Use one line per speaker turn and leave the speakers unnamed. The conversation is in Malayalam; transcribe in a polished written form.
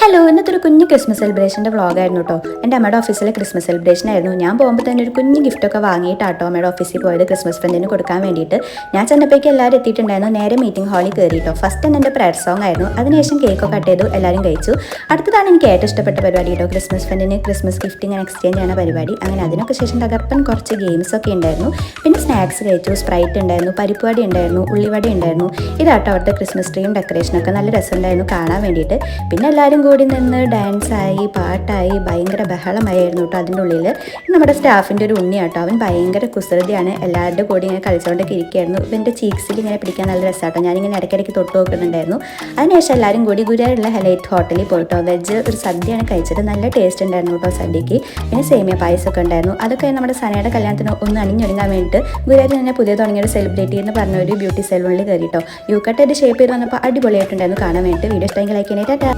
ഹലോ, ഇന്നത്തെ ഒരു കുഞ്ഞ് ക്രിസ്മസ് സെലിബ്രേഷൻ്റെ വ്ളോഗായിരുന്നു കേട്ടോ. എൻ്റെ അമ്മയുടെ ഓഫീസിലെ ക്രിസ്മസ് സെലിബ്രേഷൻ ആയിരുന്നു. ഞാൻ പോകുമ്പോൾ തന്നെ ഒരു കുഞ്ഞ് ഗിഫ്റ്റൊക്കെ വാങ്ങിയിട്ടാട്ടോ അമ്മയുടെ ഓഫീസിൽ പോയത് ക്രിസ്മസ് ഫ്രണ്ടിന് കൊടുക്കാൻ വേണ്ടിയിട്ട്. ഞാൻ ചെന്നപ്പോഴേക്കും എല്ലാവരും എത്തിയിട്ടുണ്ടായിരുന്നു. നേരെ മീറ്റിംഗ് ഹാളിൽ കയറിയിട്ടോ. ഫസ്റ്റ് തന്നെ എൻ്റെ പ്രയർ സോങ് ആയിരുന്നു. അതിനുശേഷം കേക്കൊക്കെ കട്ട് ചെയ്തു, എല്ലാവരും കഴിച്ചു. അടുത്തതാണ് എനിക്ക് ഏറ്റവും ഇഷ്ടപ്പെട്ട പരിപാടി കേട്ടോ, ക്രിസ്മസ് ഫ്രണ്ടിന് ക്രിസ്മസ് ഗിഫ്റ്റ് ഇങ്ങനെ എക്സ്ചേഞ്ച് ചെയ്യുന്ന പരിപാടി. അങ്ങനെ അതിനൊക്കെ ശേഷം തകർപ്പൻ കുറച്ച് ഗെയിംസൊക്കെ ഉണ്ടായിരുന്നു. പിന്നെ സ്നാക്സ് കഴിച്ചു, സ്പ്രൈറ്റ് ഉണ്ടായിരുന്നു, പരിപ്പുവടി ഉണ്ടായിരുന്നു, ഉള്ളിവടി ഉണ്ടായിരുന്നു. ഇതാട്ടോ അവിടുത്തെ ക്രിസ്മസ് ട്രീയും ഡെക്കറേഷനൊക്കെ നല്ല രസമുണ്ടായിരുന്നു കാണാൻ വേണ്ടിയിട്ട്. പിന്നെ എല്ലാവരും കൂടി നിന്ന് ഡാൻസായി പാട്ടായി ഭയങ്കര ബഹളമായിരുന്നു കേട്ടോ അതിൻ്റെ ഉള്ളിൽ. നമ്മുടെ സ്റ്റാഫിൻ്റെ ഒരു ഉണ്ണിയാട്ടോ, അവൻ ഭയങ്കര കുസൃതിയാണ്, എല്ലാവരുടെ കൂടി ഇങ്ങനെ കളിച്ചുകൊണ്ടൊക്കെ ഇരിക്കുകയായിരുന്നു. ഇപ്പം എൻ്റെ ചീക്സിൽ ഇങ്ങനെ പിടിക്കാൻ നല്ല രസമാട്ടോ, ഞാനിങ്ങനെ ഇടയ്ക്കിടയ്ക്ക് തൊട്ട് നോക്കുന്നുണ്ടായിരുന്നു. അതിനുശേഷം എല്ലാവരും കൂടി ഗുരുവായൂരുള്ള ഹെലൈറ്റ് ഹോട്ടലിൽ പോയിട്ടോ വെജ് ഒരു സദ്യയാണ് കഴിച്ചത്. നല്ല ടേസ്റ്റ് ഉണ്ടായിരുന്നു കേട്ടോ സദ്യക്ക്. പിന്നെ സേമിയ പായസമൊക്കെ ഉണ്ടായിരുന്നു. അതൊക്കെ നമ്മുടെ സനയുടെ കല്യാണത്തിന് ഒന്ന് അണിഞ്ഞൊരുങ്ങാൻ വേണ്ടിയിട്ട് ഗുരുവായൂർ തന്നെ പുതിയ തുടങ്ങിയ ഒരു സെലിബ്രിറ്റി എന്ന് പറഞ്ഞ ഒരു ബ്യൂട്ടി സലൂണിൽ കയറിയിട്ടോ. യു കട്ട് ഷേപ്പ് ചെയ്ത് വന്നപ്പോൾ അടിപൊളിയായിട്ടുണ്ടായിരുന്നു കാണാൻ വേണ്ടിയിട്ട്. വീഡിയോ ഇഷ്ടമെങ്കിൽ ലൈക്ക് ചെയ്യാനായിട്ട്